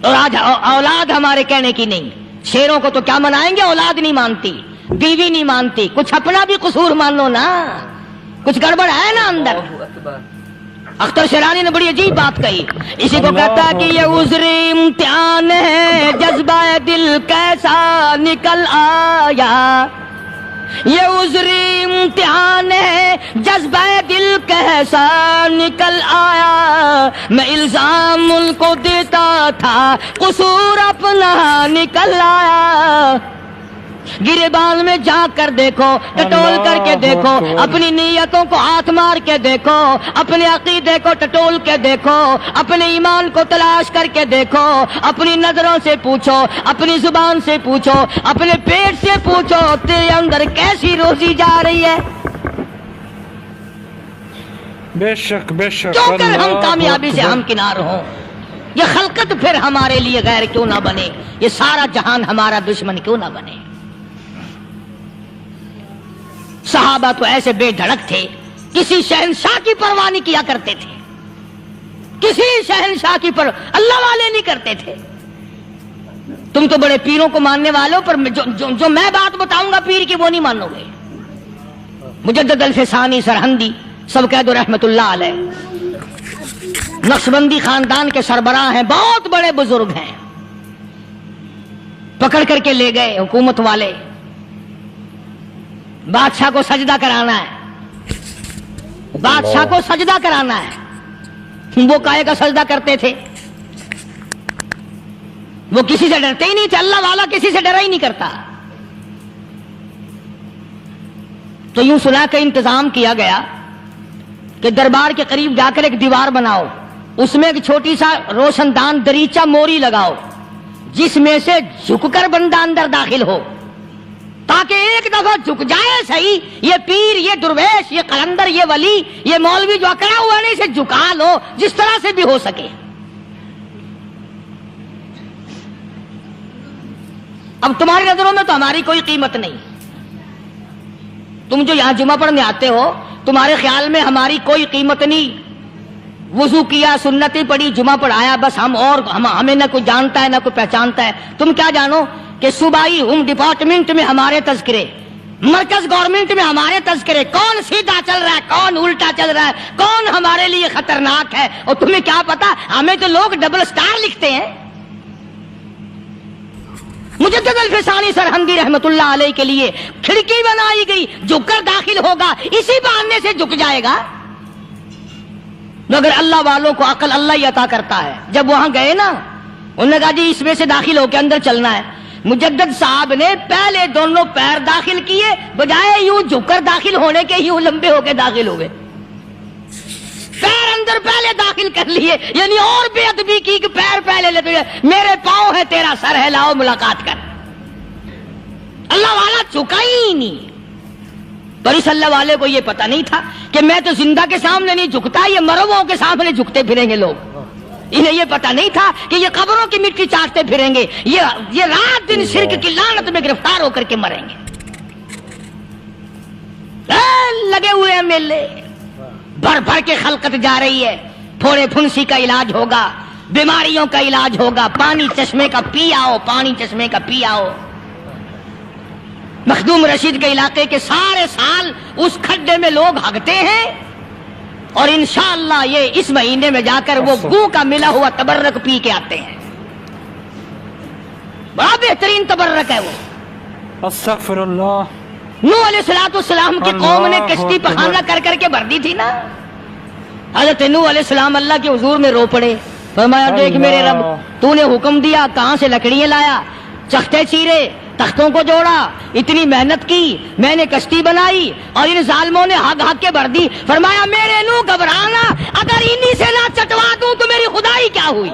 اور آج اولاد ہمارے کہنے کی نہیں، شیروں کو تو کیا منائیں گے، اولاد نہیں مانتی، بیوی نہیں مانتی، کچھ اپنا بھی قصور مان لو نا، کچھ گڑبڑ ہے نا اندر۔ اختر شیرانی نے بڑی عجیب بات کہی، اسی کو کہتا ہے کہ یہ عذر امتحان ہے، جذبہ دل کیسا نکل آیا، یہ عذر امتحان ہے، جذبہ دل کیسا نکل آیا، میں الزام ان کو دیتا تھا، قصور اپنا نکل آیا۔ گریبان میں جا کر دیکھو، ٹٹول کر کے دیکھو، اپنی نیتوں کو ہاتھ مار کے دیکھو، اپنے عقیدے کو ٹٹول کے دیکھو، اپنے ایمان کو تلاش کر کے دیکھو، اپنی نظروں سے پوچھو، اپنی زبان سے پوچھو، اپنے پیٹ سے پوچھو، تیرے اندر کیسی روزی جا رہی ہے؟ بے شک بے شک، کیوں کر ہم کامیابی سے ہمکنار ہوں؟ یہ خلقت پھر ہمارے لیے غیر کیوں نہ بنے؟ یہ سارا جہان ہمارا دشمن کیوں نہ بنے؟ صحابہ تو ایسے بے دھڑک تھے، کسی شہنشاہ کی پرواہ نہیں کیا کرتے تھے، کسی شہنشاہ کی پرواہ اللہ والے نہیں کرتے تھے۔ تم تو بڑے پیروں کو ماننے والوں، پر جو میں بات بتاؤں گا پیر کی وہ نہیں مانو گے۔ مجدد الفسانی سرہندی سب کہہ دو رحمت اللہ علیہ، نقشبندی خاندان کے سربراہ ہیں، بہت بڑے بزرگ ہیں، پکڑ کر کے لے گئے حکومت والے، بادشاہ کو سجدہ کرانا ہے، بادشاہ کو سجدہ کرانا ہے۔ وہ کائے کا سجدہ کرتے تھے؟ وہ کسی سے ڈرتے ہی نہیں تھے، اللہ والا کسی سے ڈرا ہی نہیں کرتا۔ تو یوں سنا کہ انتظام کیا گیا کہ دربار کے قریب جا کر ایک دیوار بناؤ، اس میں ایک چھوٹی سا روشن دان دریچہ موری لگاؤ، جس میں سے جھک کر بندہ اندر داخل ہو، تاکہ ایک دفعہ جھک جائے صحیح، یہ پیر، یہ درویش، یہ قلندر، یہ ولی، یہ مولوی جو اکڑا ہوا ہے اسے جھکا لو جس طرح سے بھی ہو سکے۔ اب تمہاری نظروں میں تو ہماری کوئی قیمت نہیں، تم جو یہاں جمعہ پڑھنے آتے ہو تمہارے خیال میں ہماری کوئی قیمت نہیں، وضو کیا، سنتیں پڑھی، جمعہ پڑھایا، بس ہمیں نہ کوئی جانتا ہے نہ کوئی پہچانتا ہے۔ تم کیا جانو کہ صوبائی ہوم ڈپارٹمنٹ میں ہمارے تذکرے، مرکز گورنمنٹ میں ہمارے تذکرے، کون سیدھا چل رہا ہے، کون الٹا چل رہا ہے، کون ہمارے لیے خطرناک ہے، اور تمہیں کیا پتا؟ ہمیں تو لوگ ڈبل سٹار لکھتے ہیں۔ مجدد الفسانی سرہندی رحمت اللہ علیہ کے لیے کھڑکی بنائی گئی، جھک کر داخل ہوگا، اسی بہانے سے جھک جائے گا۔ مگر اللہ والوں کو عقل اللہ ہی عطا کرتا ہے۔ جب وہاں گئے نا، انہوں نے کہا جی اس میں سے داخل ہو کے اندر چلنا ہے۔ مجدد صاحب نے پہلے دونوں پیر داخل کیے، بجائے یوں جھک کر داخل ہونے کے یوں لمبے ہو کے داخل ہوئے، پیر اندر پہلے داخل کر لیے، یعنی اور بے ادبی کی کہ پیر پہلے لیتے ہوئے، میرے پاؤں ہے تیرا سر ہے، لاؤ ملاقات کر۔ اللہ والا جھکا ہی نہیں۔ پر اس اللہ والے کو یہ پتہ نہیں تھا کہ میں تو زندہ کے سامنے نہیں جھکتا، یہ مرووں کے سامنے جھکتے پھریں گے لوگ۔ انہیں یہ پتہ نہیں تھا کہ یہ قبروں کی مٹی چاٹتے پھریں گے، یہ رات دن شرک کی لعنت میں گرفتار ہو کر کے مریں گے۔ لگے ہوئے ہیں میلے، بھر بھر کے خلقت جا رہی ہے، پھوڑے پھنسی کا علاج ہوگا، بیماریوں کا علاج ہوگا، پانی چشمے کا پی آؤ، پانی چشمے کا پی آؤ۔ مخدوم رشید کے علاقے کے سارے سال اس کھڈے میں لوگ ہگتے ہیں، اور انشاءاللہ یہ اس مہینے میں جا کر وہ گو کا ملا ہوا تبرک پی کے آتے ہیں۔ بڑا بہترین تبرک ہے وہ۔ استغفر اللہ۔ نوح علیہ السلام کی قوم نے کشتی پخانہ کر کر کے بھر دی تھی نا، حضرت نوح علیہ السلام اللہ کے حضور میں رو پڑے، فرمایا دیکھ میرے رب، تو نے حکم دیا، کہاں سے لکڑیاں لایا، چختے چیرے، تختوں کو جوڑا، اتنی محنت کی، میں نے کشتی بنائی اور ان ظالموں نے ہگ ہگ کے بھر دی۔ فرمایا میرے نو گھبرانا، اگر انہی سے نہ چٹوا دوں تو میری خدائی کیا ہوئی؟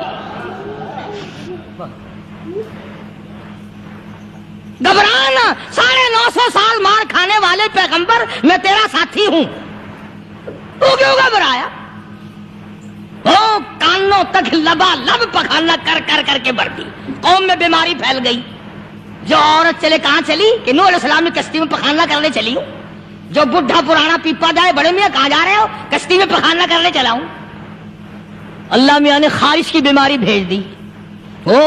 گھبرانا، 950 سال مار کھانے والے پیغمبر، میں تیرا ساتھی ہوں، تو کیوں گھبرایا؟ وہ کانوں تک لبا لب پخانا کر کر کر کے بھر دی۔ قوم میں بیماری پھیل گئی۔ جو عورت چلے کہاں چلی کہ نوح علیہ السلام نے کشتی میں پخانا کرنے چلی ہوں۔ جو بڈھا پرانا پیپا جائے، بڑے میاں کہاں جا رہے ہو؟ کشتی میں پخانا کرنے چلا ہوں۔ اللہ میاں نے خارش کی بیماری بھیج دی۔ وہ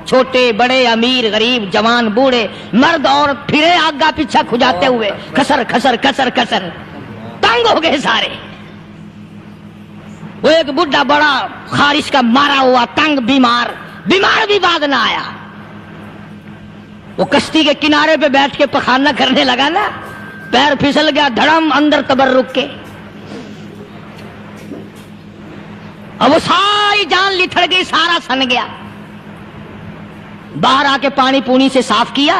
چھوٹے بڑے، امیر غریب، جوان بوڑھے، مرد عورت پھرے آگا پیچھا کھجاتے ہوئے، کسر کسر کسر کسر، تنگ ہو گئے سارے۔ وہ ایک بڈھا بڑا خارش کا مارا ہوا تنگ بیمار بھی بعد نہ آیا. وہ کشتی کے کنارے پہ بیٹھ کے پخانہ کرنے لگا نا, پیر پھسل گیا دھڑم اندر تبرک کے, اور وہ ساری جان لتھڑ گئی, سارا سن گیا. باہر آ کے پانی پونی سے صاف کیا,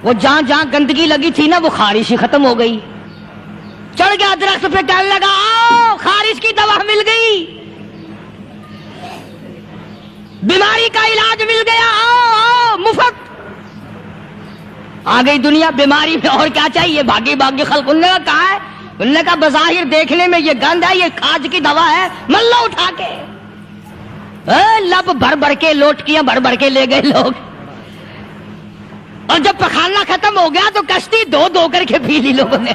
وہ جہاں جہاں گندگی لگی تھی نا وہ خارش ہی ختم ہو گئی. چڑھ گیا درخت پہ, کہنے لگا آؤ خارش کی دوا مل گئی, بیماری کا علاج مل گیا, آؤ آؤ مفت. آ گئی دنیا بیماری میں, اور کیا چاہیے, بھاگی بھاگی خلق. انہوں نے کہا ہے, انہوں نے کہا بظاہر دیکھنے میں یہ گند ہے, یہ کھاج کی دوا ہے, ملو اٹھا کے. لب بھر بھر کے, لوٹکیاں بھر بھر کے لے گئے لوگ. اور جب پخانہ ختم ہو گیا تو کشتی دو کر کے پی لی لوگوں نے.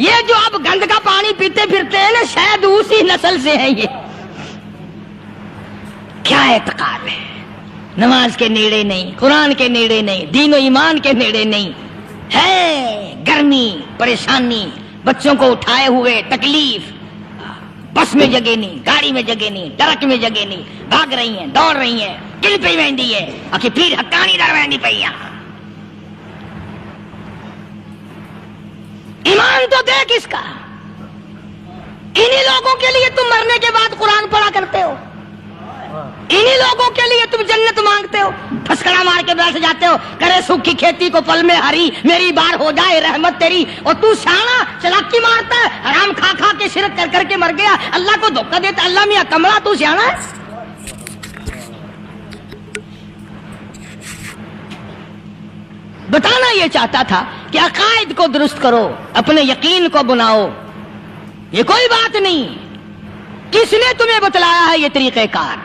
یہ جو اب گند کا پانی پیتے پھرتے ہیں نا, شاید اسی نسل سے ہیں. یہ کیا اعتقاد ہے, نماز کے نیڑے نہیں, قرآن کے نیڑے نہیں, دین و ایمان کے نیڑے نہیں ہے. گرمی, پریشانی, بچوں کو اٹھائے ہوئے تکلیف, بس میں جگہ نہیں, گاڑی میں جگہ نہیں, ٹرک میں جگہ نہیں, بھاگ رہی ہیں, دوڑ رہی ہیں, کل پہ ویندی ہے, اکی پیر حقانی در ویندی پہ. ایمان تو دیکھ اس کا. انہی لوگوں کے لیے تم مرنے کے بعد قرآن پڑھا کرتے ہو, انہی لوگوں کے لیے تم جنت مانگتے ہو, پھسکڑا مار کے بیٹھ جاتے ہو, کرے سوکھی کھیتی کو پل میں ہری, میری بار ہو جائے رحمت تیری. اور تو سیانا چلاکی مارتا ہے, حرام کھا کھا کے شرک کر کے مر گیا, اللہ کو دھوکہ دیتا. اللہ میاں کملا, تو سیانا ہے. بتانا یہ چاہتا تھا کہ عقائد کو درست کرو, اپنے یقین کو بناؤ. یہ کوئی بات نہیں, کس نے تمہیں بتلایا ہے یہ طریقہ کار؟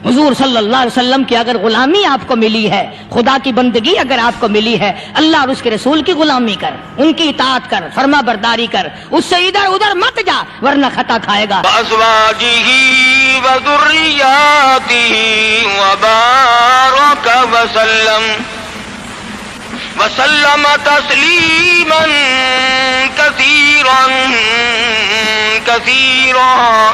حضور صلی اللہ علیہ وسلم کی اگر غلامی آپ کو ملی ہے, خدا کی بندگی اگر آپ کو ملی ہے, اللہ اور اس کے رسول کی غلامی کر, ان کی اطاعت کر, فرما برداری کر, اس سے ادھر ادھر مت جا ورنہ خطا کھائے گا. وَأَزْوَاجِهِ وَذُرِّيَّاتِهِ وَبَارَكَ وَسَلَّمَ تَسْلِيمًا كَثِيرًا.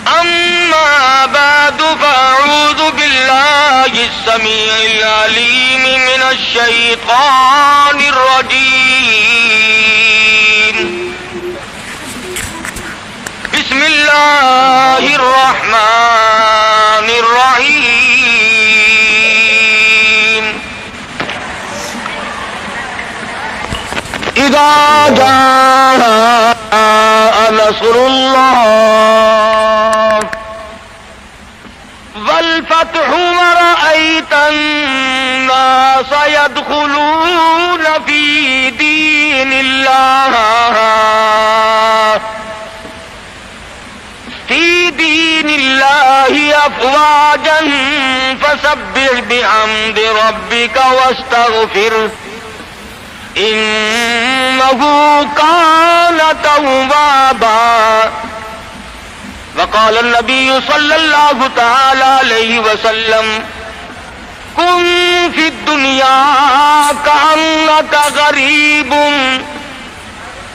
أما بعد فأعوذ بالله السميع العليم من الشيطان الرجيم. بسم الله الرحمن الرحيم. إذا جاء نصر الله والفتح ورأيت الناس يدخلون في دين الله أفواجا فسبح بحمد ربك واستغفره إنه كان توابا. وقال النبي صلى الله تعالى عليه وسلم كن في الدنيا كأنك غريب.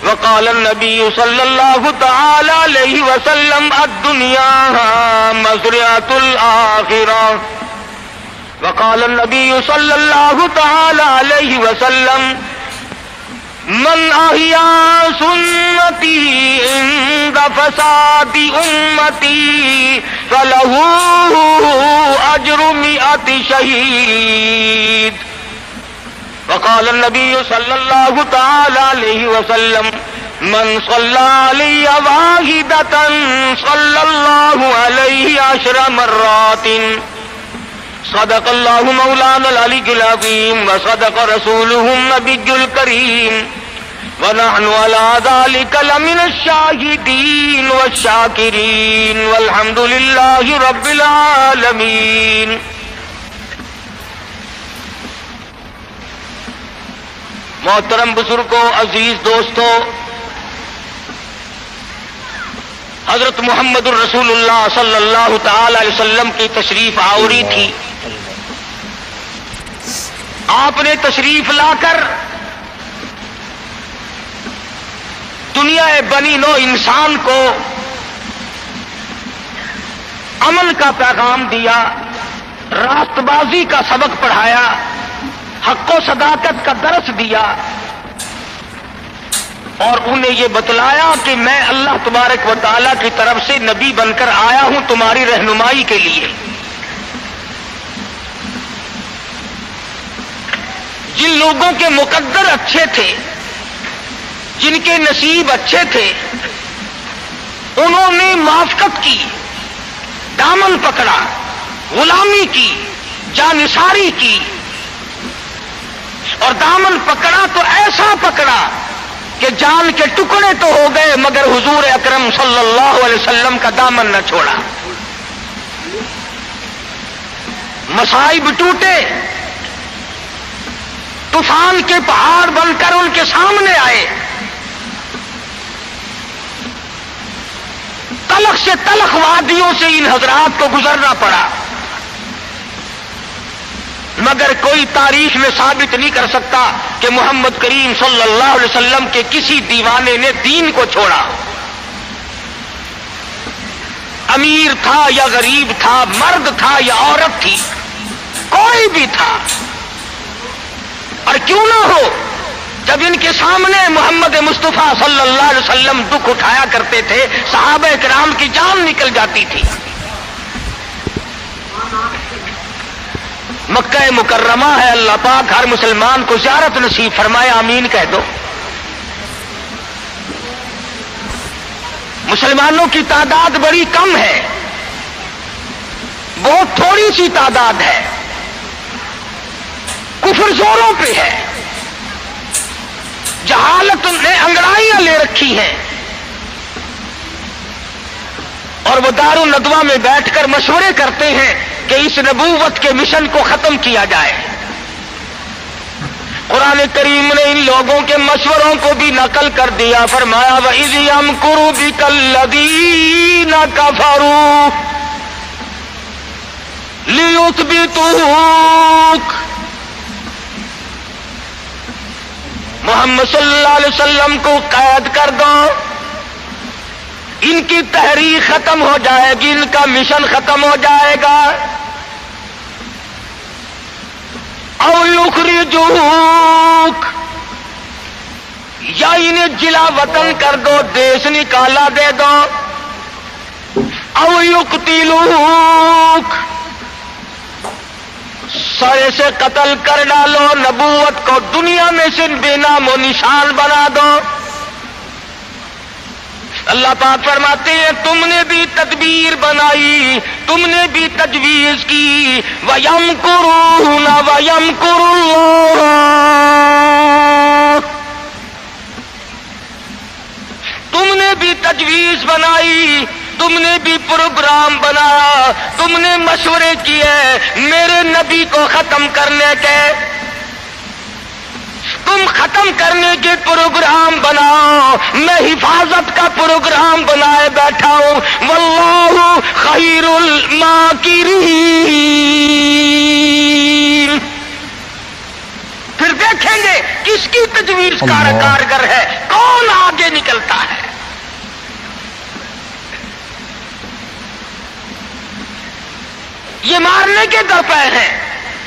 وقال النبي صلى الله تعالى عليه وسلم الدنيا مزرعة الآخرة. وقال النبي صلى الله تعالى عليه وسلم من أحيا سنتي عند فساد أمتي فله أجر 100 شهيد. وقال النبي صلى الله تعالى عليه وسلم من صلى علي واحدة صلى الله عليه 10 مرات. صدق الله مولانا العلي العظيم وصدق رسوله النبي الكريم ونحن على ذلك لمن الشاهدين والشاكرين والحمد لله رب العالمين. محترم بزرگوں، عزیز دوستوں، حضرت محمد الرسول اللہ صلی اللہ تعالی علیہ وسلم کی تشریف آوری تھی. آپ نے تشریف لا کر دنیا بنی نو انسان کو امن کا پیغام دیا، راست بازی کا سبق پڑھایا، حق و صداقت کا درس دیا، اور انہیں یہ بتلایا کہ میں اللہ تبارک و تعالیٰ کی طرف سے نبی بن کر آیا ہوں تمہاری رہنمائی کے لیے۔ جن لوگوں کے مقدر اچھے تھے، جن کے نصیب اچھے تھے، انہوں نے موافقت کی، دامن پکڑا، غلامی کی، جانثاری کی، اور دامن پکڑا تو ایسا پکڑا کہ جان کے ٹکڑے تو ہو گئے مگر حضور اکرم صلی اللہ علیہ وسلم کا دامن نہ چھوڑا۔ مصائب ٹوٹے، طوفان کے پہاڑ بن کر ان کے سامنے آئے، تلخ سے تلخ وادیوں سے ان حضرات کو گزرنا پڑا، مگر کوئی تاریخ میں ثابت نہیں کر سکتا کہ محمد کریم صلی اللہ علیہ وسلم کے کسی دیوانے نے دین کو چھوڑا۔ امیر تھا یا غریب تھا، مرد تھا یا عورت تھی، کوئی بھی تھا، اور کیوں نہ ہو، جب ان کے سامنے محمد مصطفیٰ صلی اللہ علیہ وسلم دکھ اٹھایا کرتے تھے، صحابہ کرام کی جان نکل جاتی تھی۔ مکہ مکرمہ ہے، اللہ پاک ہر مسلمان کو زیارت نصیب فرمائے، آمین کہہ دو۔ مسلمانوں کی تعداد بڑی کم ہے، بہت تھوڑی سی تعداد ہے، کفر زوروں پہ ہے، جہالت نے انگڑائیاں لے رکھی ہیں، اور وہ دار الندوہ میں بیٹھ کر مشورے کرتے ہیں کہ اس نبوت کے مشن کو ختم کیا جائے۔ قرآن کریم نے ان لوگوں کے مشوروں کو بھی نقل کر دیا، فرمایا وَإِذْ يَمْكُرُ بِكَ الَّذِينَ كَفَرُوا لِيُثْبِتُوكَ۔ محمد صلی اللہ علیہ وسلم کو قید کر دو، ان کی تحریک ختم ہو جائے گی، ان کا مشن ختم ہو جائے گا۔ او یخرجوک، یا انہیں جلا وطن کر دو، دیش نکالا دے دو۔ او یقتلوک، سرے سے قتل کر ڈالو، نبوت کو دنیا میں سے بے نام و نشان بنا دو۔ اللہ پاک فرماتے ہیں تم نے بھی تدبیر بنائی، تم نے بھی تجویز کی، وَيَمْكُرُونَ وَيَمْكُرُ اللَّهُ، تم نے بھی تجویز بنائی، تم نے بھی پروگرام بنایا، تم نے مشورے کیے میرے نبی کو ختم کرنے کے، تم ختم کرنے کے پروگرام بناؤ، میں حفاظت کا پروگرام بنائے بیٹھا ہوں، واللہ خیر الماکرین۔ پھر دیکھیں گے کس کی تجویز کارگر ہے، کون آگے نکلتا ہے۔ یہ مارنے کے در پہ ہیں،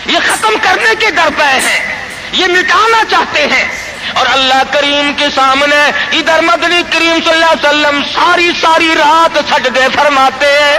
یہ ختم کرنے کے در پہ ہیں، یہ مٹانا چاہتے ہیں، اور اللہ کریم کے سامنے ادھر مدنی کریم صلی اللہ علیہ وسلم ساری رات سجدے فرماتے ہیں۔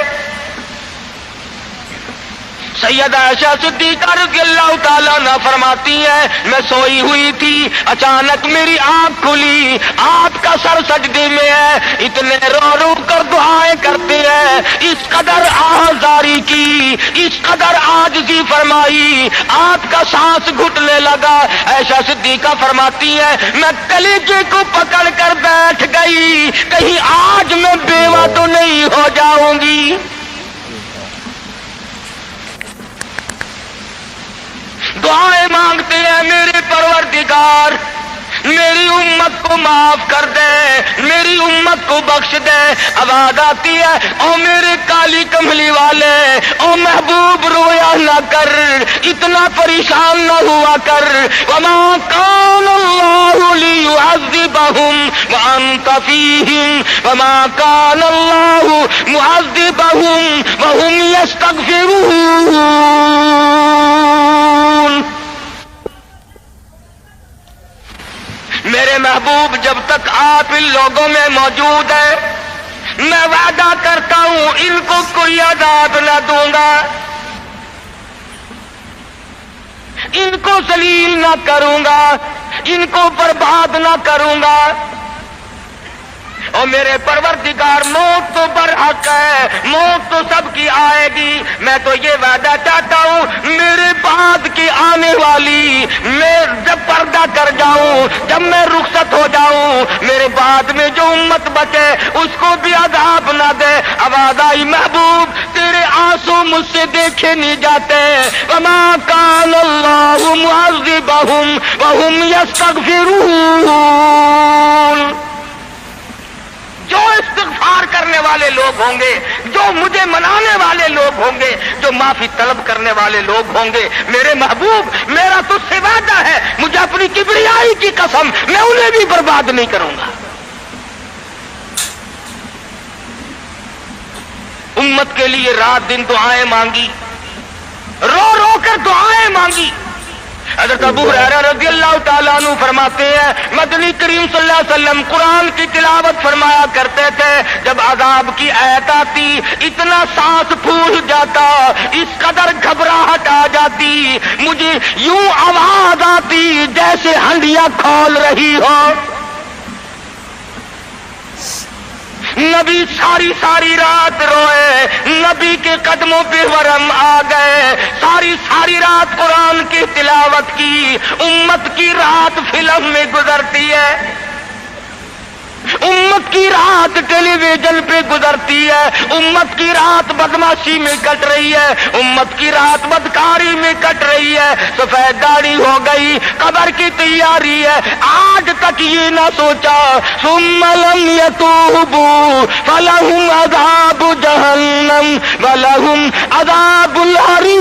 سیدہ عائشہ صدیقہ رضی اللہ تعالیٰ عنہ فرماتی ہے میں سوئی ہوئی تھی، اچانک میری آنکھ کھلی، آپ کا سر سجدے میں ہے، اتنے رو رو کر دعائیں کرتے ہیں، اس قدر آہذاری کی، اس قدر عاجزی فرمائی، آپ کا سانس گھٹنے لگا۔ عائشہ صدیقہ فرماتی ہے میں کلیجے کو پکڑ کر بیٹھ گئی، کہیں آج میں بیوہ تو نہیں ہو جاؤں گی۔ دعائیں مانگتے ہیں میرے پروردگار میری امت کو معاف کر دے، میری امت کو بخش دے. آواز آتی ہے او میرے کالی کملی والے، او محبوب رویا نہ کر، اتنا پریشان نہ ہوا کر. وما کان اللہ لیعذبہم وانت فیہم وما کان اللہ معذبہم وہم یستغفرون. میرے محبوب جب تک آپ ان لوگوں میں موجود ہیں میں وعدہ کرتا ہوں ان کو کوئی عذاب نہ دوں گا، ان کو ذلیل نہ کروں گا، ان کو برباد نہ کروں گا. اور میرے پروردگار موت تو برحق ہے، موت تو سب کی آئے گی. میں تو یہ وعدہ چاہتا ہوں میرے بعد کی آنے والی، میں جب پردہ کر جاؤں، جب میں رخصت ہو جاؤں، میرے بعد میں جو امت بچے اس کو بھی عذاب نہ دے. آواز آئی محبوب تیرے آنسو مجھ سے دیکھے نہیں جاتے. وما کان اللہ معذبہم وہم یستغفرون. جو استغفار کرنے والے لوگ ہوں گے، جو مجھے منانے والے لوگ ہوں گے، جو معافی طلب کرنے والے لوگ ہوں گے، میرے محبوب میرا تجھ سے وعدہ ہے، مجھے اپنی کبریائی کی قسم میں انہیں بھی برباد نہیں کروں گا. امت کے لیے رات دن دعائیں مانگی، رو رو کر دعائیں مانگی. حضرت ابو ہریرہ رضی اللہ تعالیٰ عنہ فرماتے ہیں مدنی کریم صلی اللہ علیہ وسلم قرآن کی تلاوت فرمایا کرتے تھے، جب عذاب کی آیت آتی اتنا سانس پھول جاتا، اس قدر گھبراہٹ آ جاتی، مجھے یوں آواز آتی جیسے ہنڈیاں کھول رہی ہو. نبی ساری ساری رات روئے، نبی کے قدموں پہ ورم آ گئے، ساری رات قرآن کی تلاوت کی. امت کی رات فلم میں گزرتی ہے، امت کی رات ٹیلی ویژن پہ گزرتی ہے، امت کی رات بدماشی میں کٹ رہی ہے، امت کی رات بدکاری میں کٹ رہی ہے. سفید داڑھی ہو گئی، قبر کی تیاری ہے، آج تک یہ نہ سوچا ثم لم یتوبوا فلہم عذاب جہنم ولہم عذاب الحریق.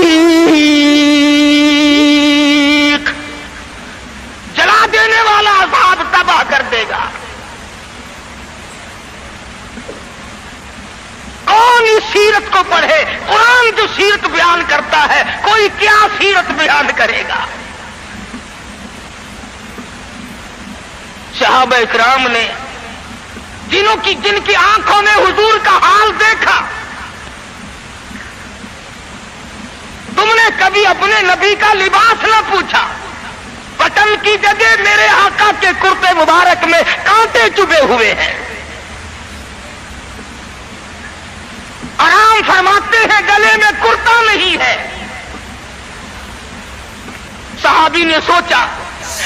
جلا دینے والا عذاب تباہ کر دے گا. کون اس سیرت کو پڑھے؟ قرآن جو سیرت بیان کرتا ہے کوئی کیا سیرت بیان کرے گا؟ صحابہ اکرام نے جن کی آنکھوں نے حضور کا حال دیکھا، تم نے کبھی اپنے نبی کا لباس نہ پوچھا. بٹن کی جگہ میرے آقا کے کرتے مبارک میں کانٹے چبھے ہوئے ہیں. آرام فرماتے ہیں گلے میں کرتا نہیں ہے. صحابی نے سوچا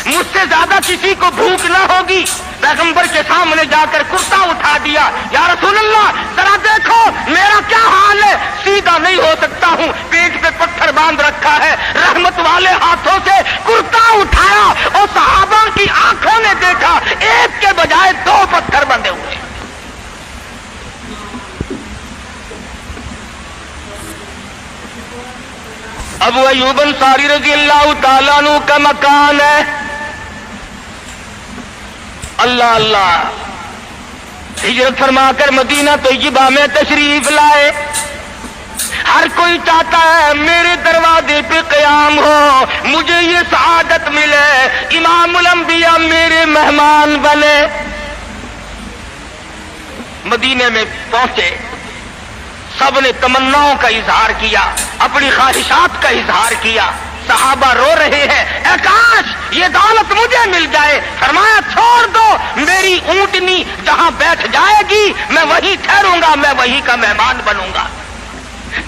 مجھ سے زیادہ کسی کو بھوک نہ ہوگی، پیغمبر کے سامنے جا کر کرتا اٹھا دیا. یا رسول اللہ ذرا دیکھو میرا کیا حال ہے، سیدھا نہیں ہو سکتا ہوں، پیٹ پہ پتھر باندھ رکھا ہے. رحمت والے ہاتھوں سے کرتا اٹھایا اور صحابہ کی آنکھوں نے دیکھا ایک کے بجائے 2 پتھر بندھے ہوئے. ابو ایوب انصاری رضی اللہ تعالیٰ عنہ کا مکان ہے. اللہ اللہ ہجرت فرما کر مدینہ طیبہ میں تشریف لائے. ہر کوئی چاہتا ہے میرے دروازے پہ قیام ہو، مجھے یہ سعادت ملے، امام الانبیاء میرے مہمان بنے. مدینے میں پہنچے، سب نے تمناؤں کا اظہار کیا، اپنی خواہشات کا اظہار کیا. صحابہ رو رہے ہیں اے کاش یہ دولت مجھے مل جائے. فرمایا چھوڑ دو، میری اونٹنی جہاں بیٹھ جائے گی میں وہیں ٹھہروں گا، میں وہیں کا مہمان بنوں گا.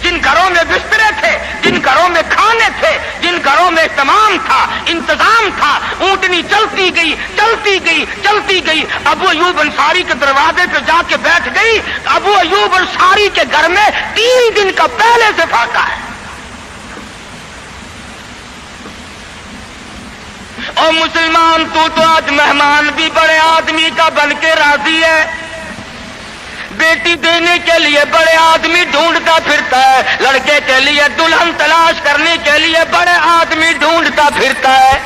جن گھروں میں بسترے تھے، جن گھروں میں کھانے تھے، جن گھروں میں اہتمام تھا، انتظام تھا، اونٹنی چلتی گئی چلتی گئی چلتی گئی. ابو ایوب انصاری کے دروازے پہ جا کے بیٹھ گئی. ابو ایوب انصاری کے گھر میں 3 دن کا پہلے سے فاقہ ہے. اور مسلمان تو آج مہمان بھی بڑے آدمی کا بن کے راضی ہے، بیٹی دینے کے لیے بڑے آدمی ڈھونڈتا پھرتا ہے، لڑکے کے لیے دلہن تلاش کرنے کے لیے بڑے آدمی ڈھونڈتا پھرتا ہے،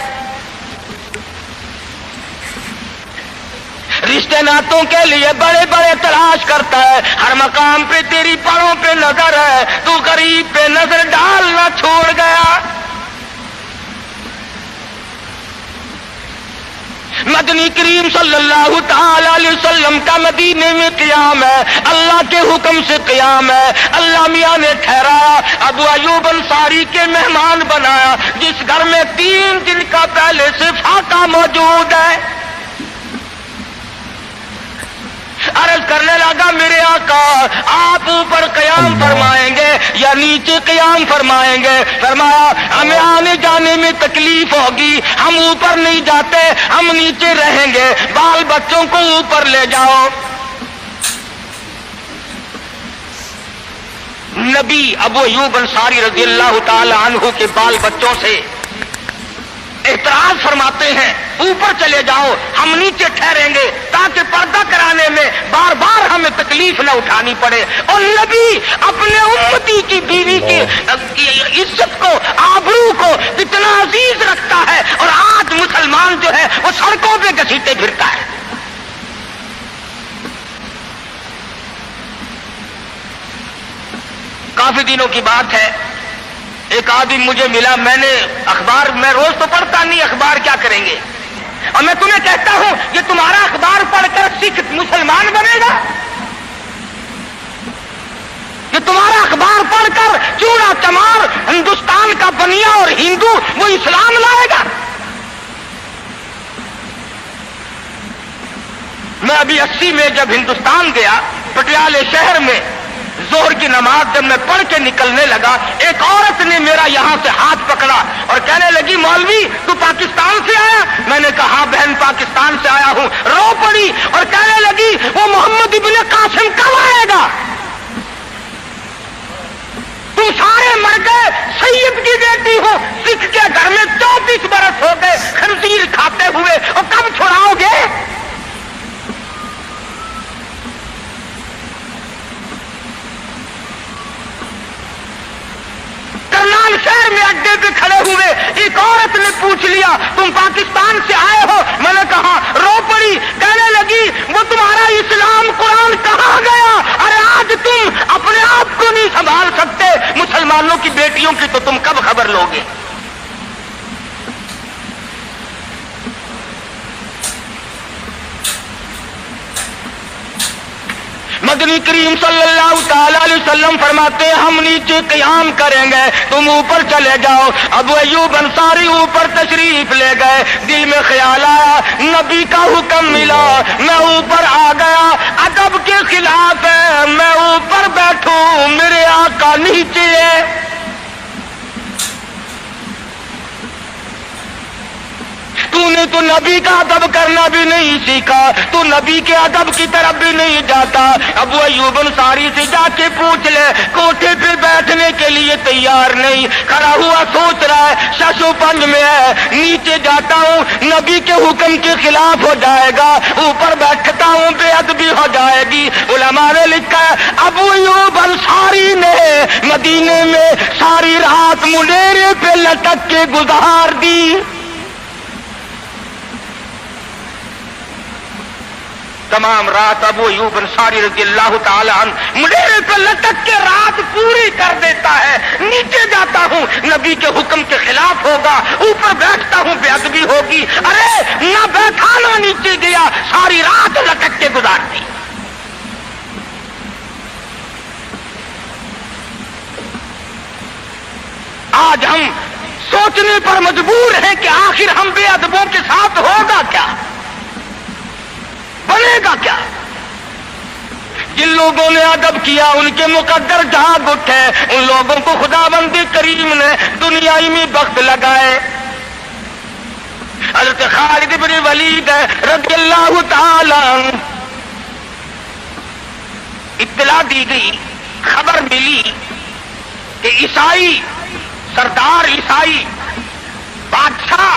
رشتے ناتوں کے لیے بڑے بڑے تلاش کرتا ہے، ہر مقام پہ تیری پروں پہ نظر ہے، تو غریب پہ نظر ڈالنا چھوڑ گیا۔ مدنی کریم صلی اللہ تعالی علیہ وسلم کا مدینے میں قیام ہے، اللہ کے حکم سے قیام ہے، اللہ میاں نے ٹھہرایا، ابو ایوب انصاری کے مہمان بنایا، جس گھر میں 3 دن کا پہلے سے فاقہ موجود ہے۔ عرض کرنے لگا میرے آقا آپ اوپر قیام فرمائیں گے یا نیچے قیام فرمائیں گے؟ فرمایا ہمیں آنے جانے میں تکلیف ہوگی، ہم اوپر نہیں جاتے، ہم نیچے رہیں گے، بال بچوں کو اوپر لے جاؤ۔ نبی ابو ایوب انصاری رضی اللہ تعالی عنہ کے بال بچوں سے اعتراض فرماتے ہیں اوپر چلے جاؤ، ہم نیچے ٹھہریں گے تاکہ پردہ کرانے میں بار بار ہمیں تکلیف نہ اٹھانی پڑے۔ اور نبی اپنے امتی کی بیوی کی عزت کو، آبرو کو اتنا عزیز رکھتا ہے، اور آج مسلمان جو ہے وہ سڑکوں پہ گھسیٹے پھرتا ہے۔ کافی دنوں کی بات ہے، ایک آدمی مجھے ملا، میں نے اخبار، میں روز تو پڑھتا نہیں، اخبار کیا کریں گے، اور میں تمہیں کہتا ہوں یہ تمہارا اخبار پڑھ کر سکھ مسلمان بنے گا؟ یہ تمہارا اخبار پڑھ کر چوڑا چمار ہندوستان کا بنیا اور ہندو وہ اسلام لائے گا؟ میں ابھی 80 میں جب ہندوستان گیا، پٹیالے شہر میں ظہر کی نماز جب میں پڑھ کے نکلنے لگا، ایک عورت نے میرا یہاں سے ہاتھ پکڑا اور کہنے لگی مولوی تو پاکستان سے آیا؟ میں نے کہا ہاں بہن پاکستان سے آیا ہوں۔ رو پڑی اور کہنے لگی وہ محمد ابن قاسم کب آئے گا؟ تم سارے مر گئے، سید کی بیٹی ہو، سکھ کے گھر میں 24 برس ہو گئے خنزیر کھاتے ہوئے، اور کب چھڑاؤ گے؟ کرنال شہر میں اڈے پہ کھڑے ہوئے ایک عورت نے پوچھ لیا تم پاکستان سے آئے ہو؟ میں نے کہا، رو پڑی، کہنے لگی وہ تمہارا اسلام قرآن کہاں گیا؟ ارے آج تم اپنے آپ کو نہیں سنبھال سکتے، مسلمانوں کی بیٹیوں کی تو تم کب خبر لوگے؟ مدنی کریم صلی اللہ تعالی علیہ وسلم فرماتے ہیں ہم نیچے قیام کریں گے، تم اوپر چلے جاؤ۔ ابو ایوب انصاری اوپر تشریف لے گئے، دل میں خیال آیا نبی کا حکم ملا، میں اوپر آ گیا، ادب کے خلاف ہے میں اوپر بیٹھوں، میرے آقا نیچے ہے۔ تو نے تو نبی کا ادب کرنا بھی نہیں سیکھا، تو نبی کے ادب کی طرف بھی نہیں جاتا۔ ابو ایوب انصاری سے جا کے پوچھ لے، کوٹھے پہ بیٹھنے کے لیے تیار نہیں، کھڑا ہوا سوچ رہا ہے ششو پنج میں ہے، نیچے جاتا ہوں نبی کے حکم کے خلاف ہو جائے گا، اوپر بیٹھتا ہوں بے ادبی ہو جائے گی۔ علماء نے لکھا ہے ابو ایوب انصاری نے مدینے میں ساری رات منڈیرے پہ لٹک کے گزار دی۔ تمام رات ابو ایوب انصاری رضی اللہ تعالی عنہ منڈیرے پہ لٹک کے رات پوری کر دیتا ہے۔ نیچے جاتا ہوں نبی کے حکم کے خلاف ہوگا، اوپر بیٹھتا ہوں بے ادبی ہوگی، ارے نہ بیٹھا نہ نیچے گیا، ساری رات لٹک کے گزار دی۔ آج ہم سوچنے پر مجبور ہیں کہ آخر ہم بے ادبوں کے ساتھ ہوگا کیا، بنے گا کیا؟ جن لوگوں نے ادب کیا ان کے مقدر جاگ اٹھے، ان لوگوں کو خداوند کریم نے دنیائی میں بخت لگائے۔ حضرت خالد بن ولید رضی اللہ تعالی عنہ اطلاع دی گئی، خبر ملی کہ عیسائی سردار، عیسائی بادشاہ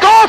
2